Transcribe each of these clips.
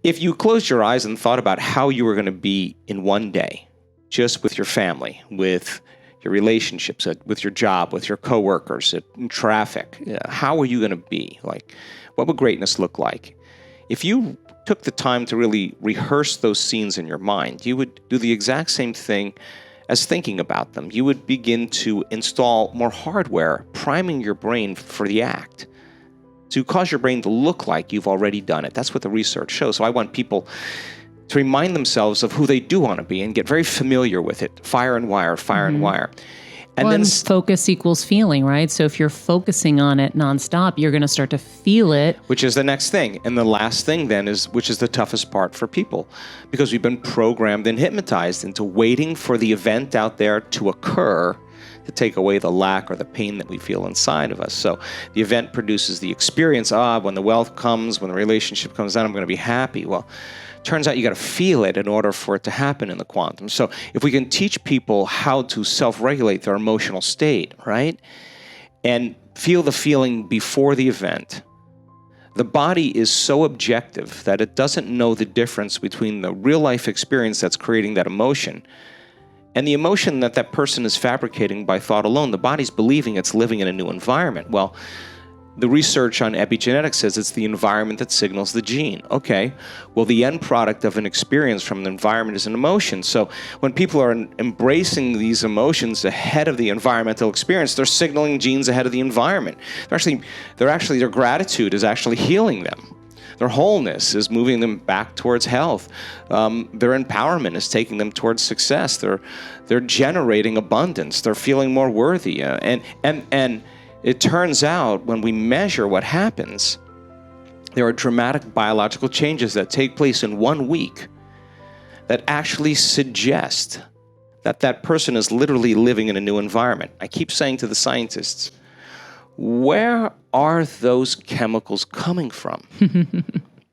If you closed your eyes and thought about how you were going to be in one day, just with your family, with your relationships, with your job, with your coworkers, in traffic, how are you going to be? Like, what would greatness look like? If you took the time to really rehearse those scenes in your mind, you would do the exact same thing as thinking about them. You would begin to install more hardware, priming your brain for the act, to cause your brain to look like you've already done it. That's what the research shows. So I want people to remind themselves of who they do want to be and get very familiar with it. Fire and wire, fire and wire. And then focus equals feeling, right? So if you're focusing on it nonstop, you're going to start to feel it. Which is the next thing. And the last thing then is, which is the toughest part for people, because we've been programmed and hypnotized into waiting for the event out there to occur to take away the lack or the pain that we feel inside of us. So the event produces the experience. When the wealth comes, when the relationship comes down, I'm going to be happy. Well, turns out you got to feel it in order for it to happen in the quantum. So if we can teach people how to self-regulate their emotional state, right, and feel the feeling before the event, the body is so objective that it doesn't know the difference between the real-life experience that's creating that emotion and the emotion that that person is fabricating by thought alone. The body's believing it's living in a new environment. Well, the research on epigenetics says it's the environment that signals the gene. Okay, well, the end product of an experience from an environment is an emotion. So when people are embracing these emotions ahead of the environmental experience, they're signaling genes ahead of the environment. Their gratitude is actually healing them. Their wholeness is moving them back towards health. Their empowerment is taking them towards success. They're generating abundance. They're feeling more worthy. And it turns out when we measure what happens, there are dramatic biological changes that take place in 1 week that actually suggest that that person is literally living in a new environment. I keep saying to the scientists, where are those chemicals coming from?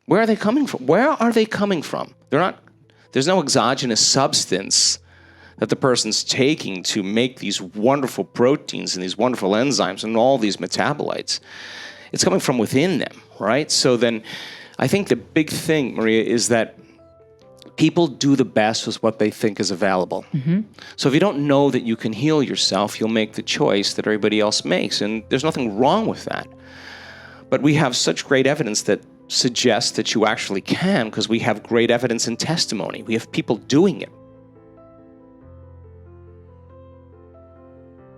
Where are they coming from? Where are they coming from? There's no exogenous substance that the person's taking to make these wonderful proteins and these wonderful enzymes and all these metabolites. It's coming from within them, right? So then I think the big thing, Maria, is that people do the best with what they think is available. So if you don't know that you can heal yourself, you'll make the choice that everybody else makes. And there's nothing wrong with that. But we have such great evidence that suggests that you actually can, because we have great evidence and testimony. We have people doing it.